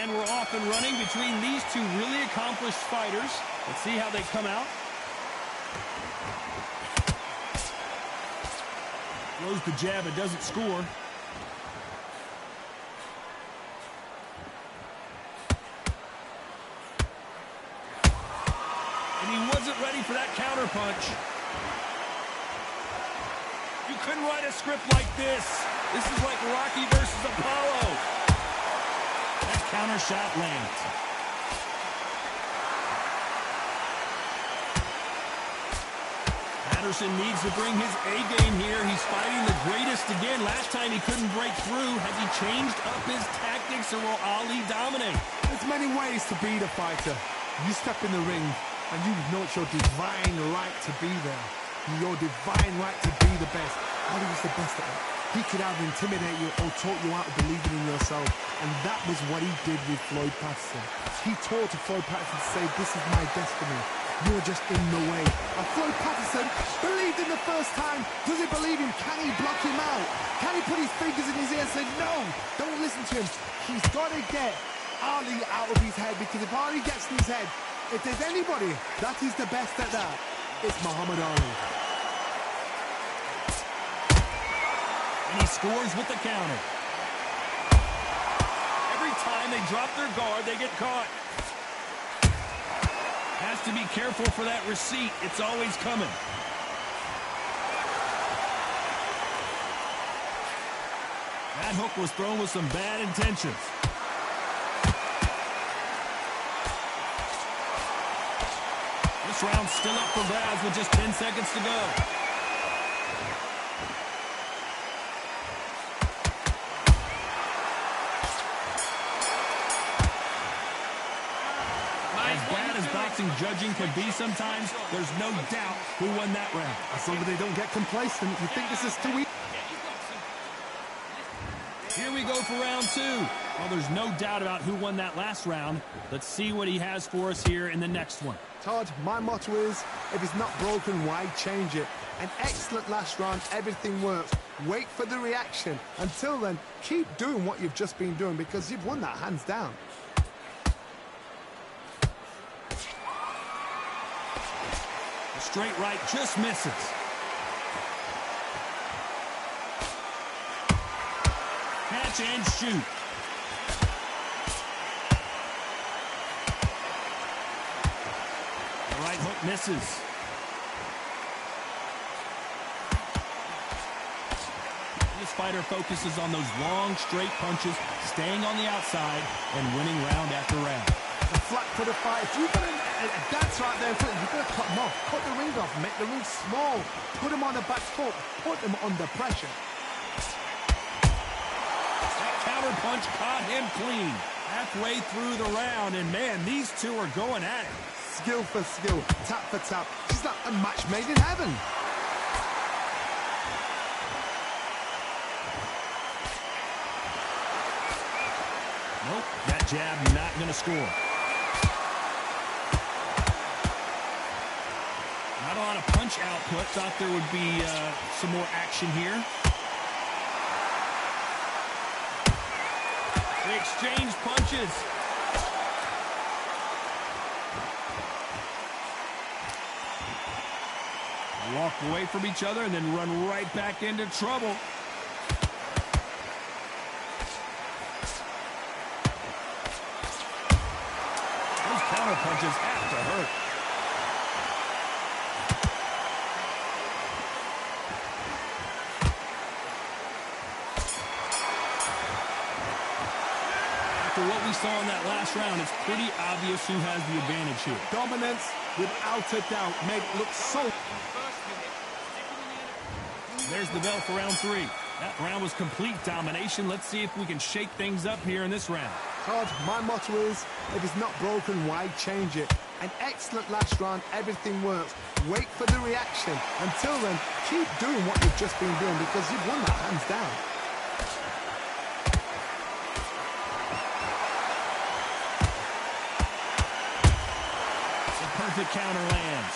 And we're off and running between these two really accomplished fighters. Let's see how they come out. Throws the jab, it doesn't score. And he wasn't ready for that counter punch. You couldn't write a script like this. This is like Rocky versus Apollo. That counter shot lands. Patterson needs to bring his A-game here. He's fighting the greatest again. Last time he couldn't break through. Has he changed up his tactics, or will Ali dominate? There's many ways to beat a fighter. You step in the ring and you know it's your divine right to be there. Your divine right to be the best. Ali was the best at it. He could either intimidate you or talk you out of believing in yourself. And that was what he did with Floyd Patterson. He told to Floyd Patterson to say, this is my destiny. You're just in the way. And Floyd Patterson believed in the first time. Does he believe him? Can he block him out? Can he put his fingers in his ear and say, no, don't listen to him? He's got to get Ali out of his head, because if Ali gets in his head, if there's anybody that is the best at that, it's Muhammad Ali. And he scores with the counter. Every time they drop their guard, they get caught. Has to be careful for that receipt. It's always coming. That hook was thrown with some bad intentions. This round's still up for grabs with just 10 seconds to go. As bad as boxing judging can be sometimes, there's no doubt who won that round. As long as they don't get complacent. You think this is too easy? Here we go for round two. Well, there's no doubt about who won that last round. Let's see what he has for us here in the next one. Todd, my motto is, if it's not broken, why change it? An excellent last round, everything works. Wait for the reaction. Until then, keep doing what you've just been doing, because you've won that hands down. A straight right just misses. Catch and shoot. The right hook misses. This fighter focuses on those long, straight punches, staying on the outside, and winning round after round. The flat foot of fight. If you've got a dance right there in front, you've got to cut him off. Cut the ring off. Make the ring small. Put him on the back foot. Put him under pressure. Counter punch caught him clean. Halfway through the round, and man, these two are going at it. Skill for skill, tap for tap. She's like a match made in heaven. Nope, that jab not going to score. Not a lot of punch output. Thought there would be some more action here. They exchange punches. They walk away from each other and then run right back into trouble. Those counter punches have to hurt. After what we saw in that last round, it's pretty obvious who has the advantage here. Dominance, without a doubt, made it look so... There's the bell for round three. That round was complete domination. Let's see if we can shake things up here in this round. Todd, my motto is, if it's not broken, why change it? An excellent last round, everything works. Wait for the reaction. Until then, keep doing what you've just been doing, because you've won that hands down. The perfect counter lands.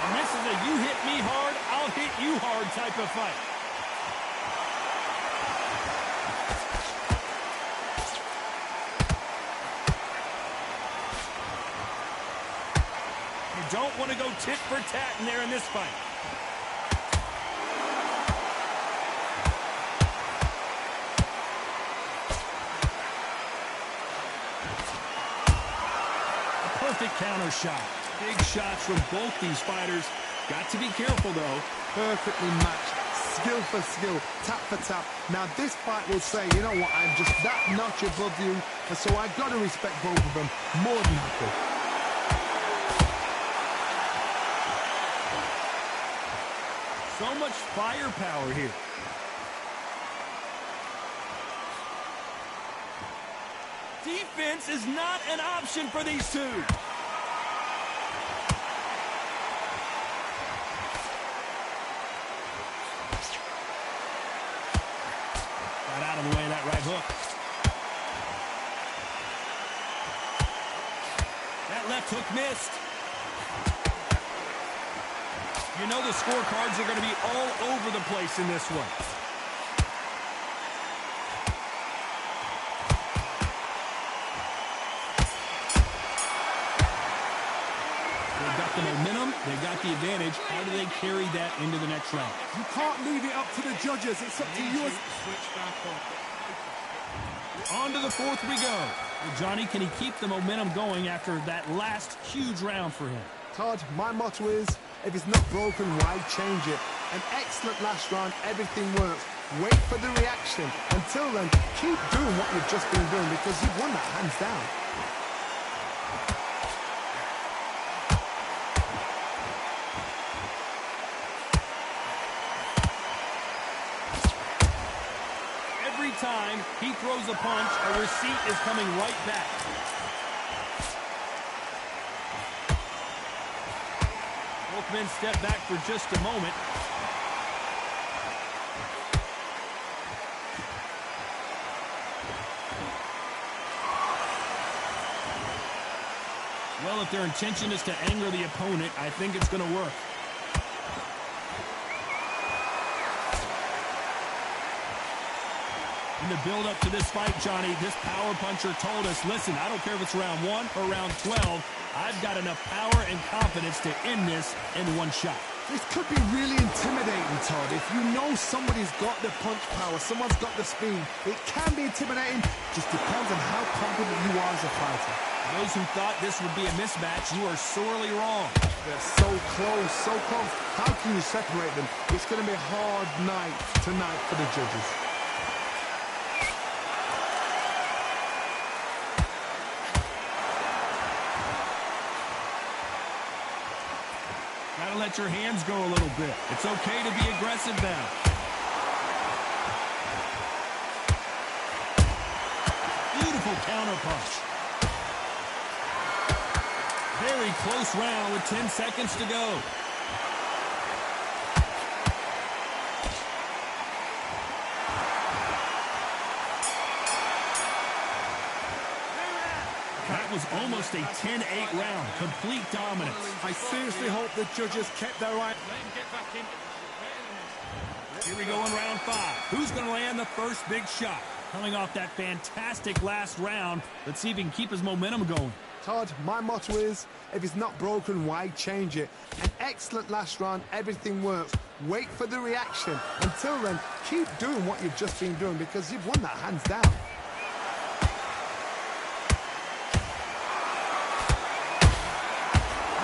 And this is a you hit me hard, I'll hit you hard different type of fight. You don't want to go tit for tat in there in this fight. Perfect counter shot. Big shots from both these fighters. Got to be careful, though. Perfectly matched. Skill for skill. Tap for tap. Now, this fight will say, you know what, I'm just that notch above you, and so I've got to respect both of them more than happy. So much firepower here. Defense is not an option for these two. Got out of the way of that right hook. That left hook missed. You know the scorecards are going to be all over the place in this one. The momentum, they got the advantage. How do they carry that into the next round? You can't leave it up to the judges. It's up to you. On to the fourth we go. Well, Johnny, can he keep the momentum going after that last huge round for him? Todd, my motto is, if it's not broken, why change it? An excellent last round, everything works. Wait for the reaction. Until then, keep doing what you've just been doing because you've won that hands down. Every time he throws a punch, a receipt is coming right back. Both men step back for just a moment. Well, if their intention is to anger the opponent, I think it's going to work. In the build-up to this fight, Johnny, this power puncher told us, listen, I don't care if it's round 1 or round 12, I've got enough power and confidence to end this in one shot. This could be really intimidating, Todd. If you know somebody's got the punch power, someone's got the speed, it can be intimidating. Just depends on how confident you are as a fighter. Those who thought this would be a mismatch, you are sorely wrong. They're so close, so close. How can you separate them? It's going to be a hard night tonight for the judges. Gotta let your hands go a little bit. It's okay to be aggressive now. Beautiful counter punch. Very close round with 10 seconds to go. That was almost a 10-8 round. Complete dominance. I seriously hope the judges kept their eye. Here we go in round 5. Who's going to land the first big shot? Coming off that fantastic last round, let's see if he can keep his momentum going. Todd, my motto is, if it's not broken, why change it? An excellent last round, everything works. Wait for the reaction. Until then, keep doing what you've just been doing because you've won that hands down.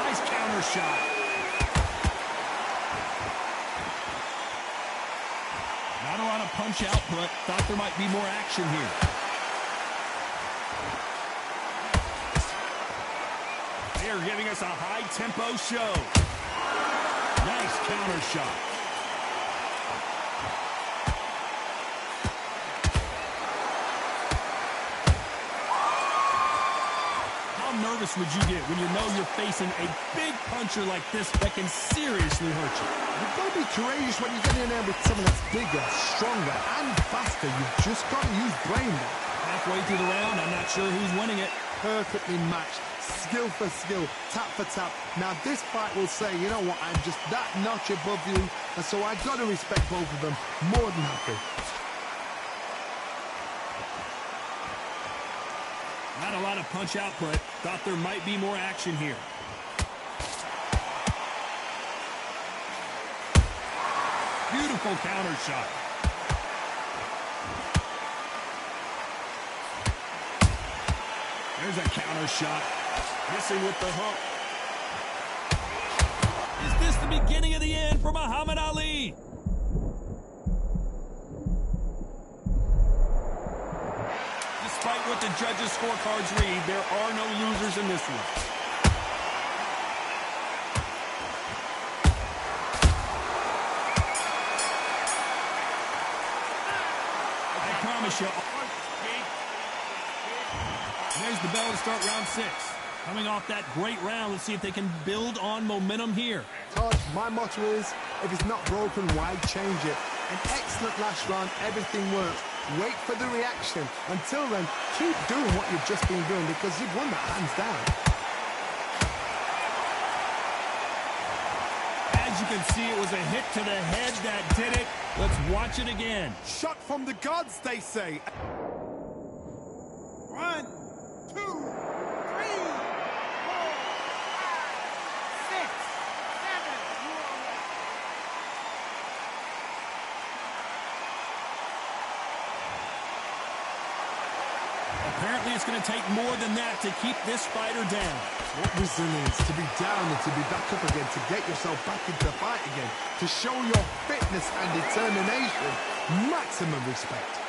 Nice counter shot. Not a lot of punch output. Thought there might be more action here. They're giving us a high-tempo show. Nice counter shot. How nervous would you get when you know you're facing a big puncher like this that can seriously hurt you? You've got to be courageous when you get in there with someone that's bigger, stronger, and faster. You've just got to use brain there. Halfway through the round, I'm not sure who's winning it. Perfectly matched. skill for skill, tap for tap. Now this fight will say, you know what, I'm just that notch above you, and so I got to respect both of them. More than happy. Not a lot of punch output. Thought there might be more action here. Beautiful counter shot. There's a counter shot. Missing with the hook. Is this the beginning of the end for Muhammad Ali? Despite what the judges' scorecards read, there are no losers in this one. I promise you. There's the bell to start round 6. Coming off that great round, let's see if they can build on momentum here. Todd, my motto is, if it's not broken, why change it? An excellent last round, everything worked. Wait for the reaction. Until then, keep doing what you've just been doing because you've won that hands down. As you can see, it was a hit to the head that did it. Let's watch it again. Shot from the gods, they say. 1, 2, 3, 4, 5, 6, 7. Apparently, it's going to take more than that to keep this fighter down. What resilience to be down and to be back up again, to get yourself back into the fight again, to show your fitness and determination. Maximum respect.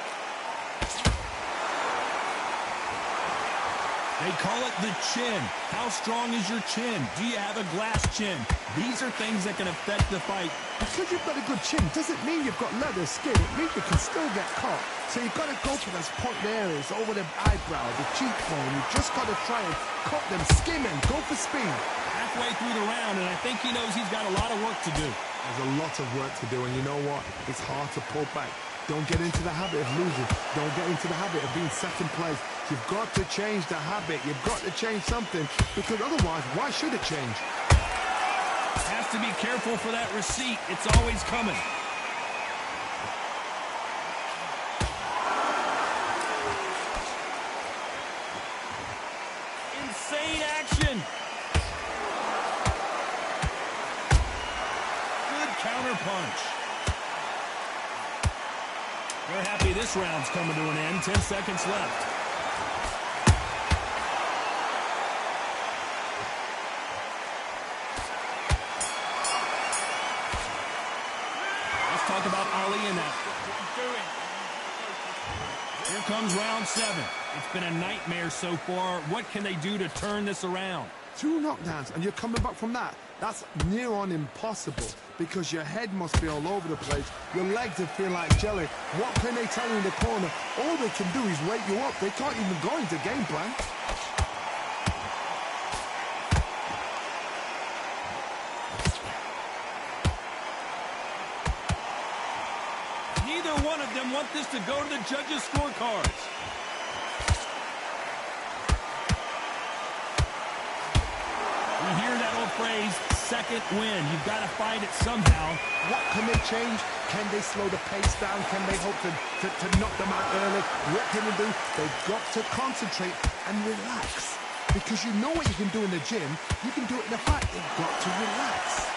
They call it the chin. How strong is your chin? Do you have a glass chin? These are things that can affect the fight. Because you've got a good chin doesn't mean you've got leather skin. It means you can still get caught. So you've got to go for those point areas, over the eyebrow, the cheekbone. You've just got to try and cut them, skim them, go for speed. Halfway through the round, and I think he knows he's got a lot of work to do. There's a lot of work to do, and you know what? It's hard to pull back. Don't get into the habit of losing. Don't get into the habit of being second place. You've got to change the habit. You've got to change something, because otherwise, why should it change? Has to be careful for that receipt. It's always coming. Insane action. Good counter punch. We're happy this round's coming to an end. 10 seconds left. Let's talk about Ali and that. Here comes round 7. It's been a nightmare so far. What can they do to turn this around? 2 knockdowns, and you're coming back from that. That's near on impossible, because your head must be all over the place. Your legs will feel like jelly. What can they tell you in the corner? All they can do is wake you up. They can't even go into game plan. Neither one of them want this to go to the judges' scorecards. We hear that old phrase, second win. You've got to find it somehow. What can they change? Can they slow the pace down? Can they hope to knock them out early? What can they do? They've got to concentrate and relax. Because you know what you can do in the gym. You can do it in the fight. You've got to relax.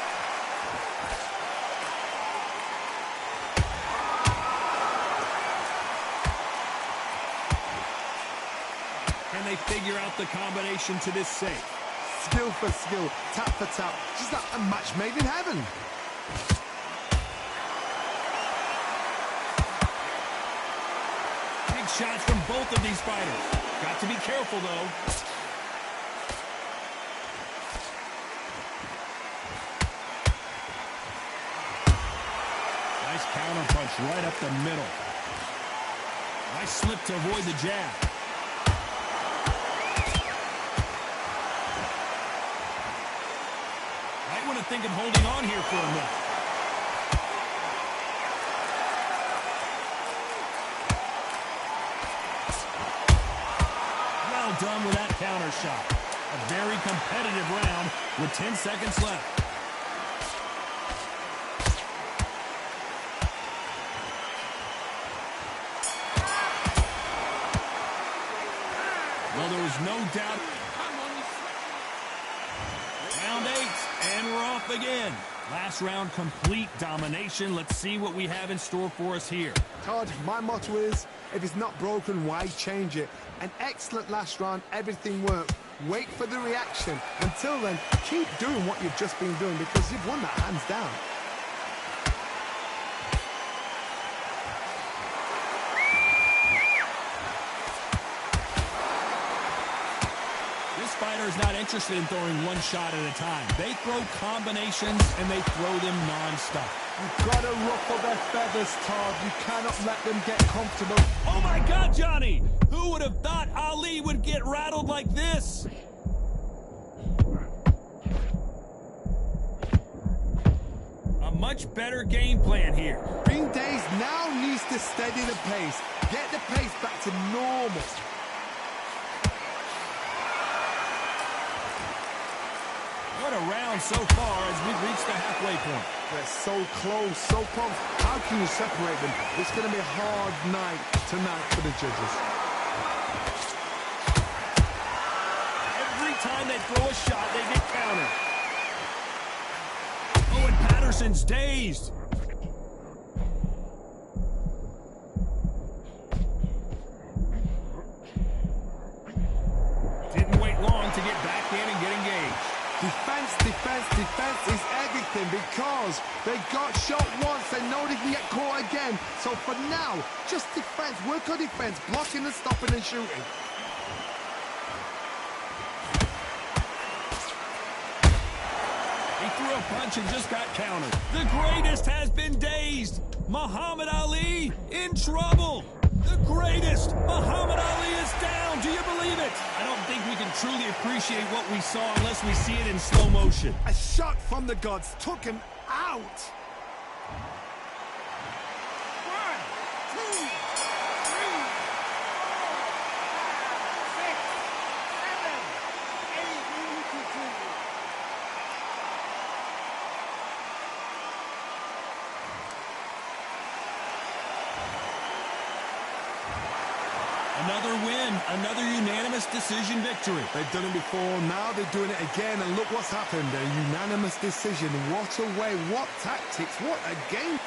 Can they figure out the combination to this safe? Skill for skill, tap for tap. Just like a match made in heaven. Big shots from both of these fighters. Got to be careful, though. Nice counter punch right up the middle. Nice slip to avoid the jab. Might want to think of holding on here for a minute. Well done with that counter shot. A very competitive round with 10 seconds left. Well, there was no doubt. Round 8, and we're off again. Last round, complete domination. Let's see what we have in store for us here. Todd, my motto is, if it's not broken, why change it? An excellent last round, everything worked. Wait for the reaction. Until then, keep doing what you've just been doing because you've won that hands down. This fighter is not interested in throwing one shot at a time. They throw combinations, and they throw them non-stop. You've got to ruffle their feathers, Todd. You cannot let them get comfortable. Oh, my God, Johnny! Who would have thought Ali would get rattled like this? A much better game plan here. Being dazed now needs to steady the pace. Get the pace back to normal. What a round so far as we've reached the halfway point. They're so close, so close. How can you separate them? It's going to be a hard night tonight for the judges. Every time they throw a shot, they get countered. Oh, and Patterson's dazed. Didn't wait long to get back in and get engaged. Defense, defense, defense is everything because they got shot once. They know they can get caught again. So for now, just defense. Work on defense, blocking and stopping and shooting. He threw a punch and just got countered. The greatest has been dazed. Muhammad Ali in trouble. The greatest, Muhammad Ali, is down. Do you believe it? I don't think we can truly appreciate what we saw unless we see it in slow motion. A shot from the gods took him out. 1, 2, 3, 4, 5, 6, 7, 8. Another win, another unanimous decision victory. They've done it before, now they're doing it again, and look what's happened. A unanimous decision. What a way, what tactics, what a game.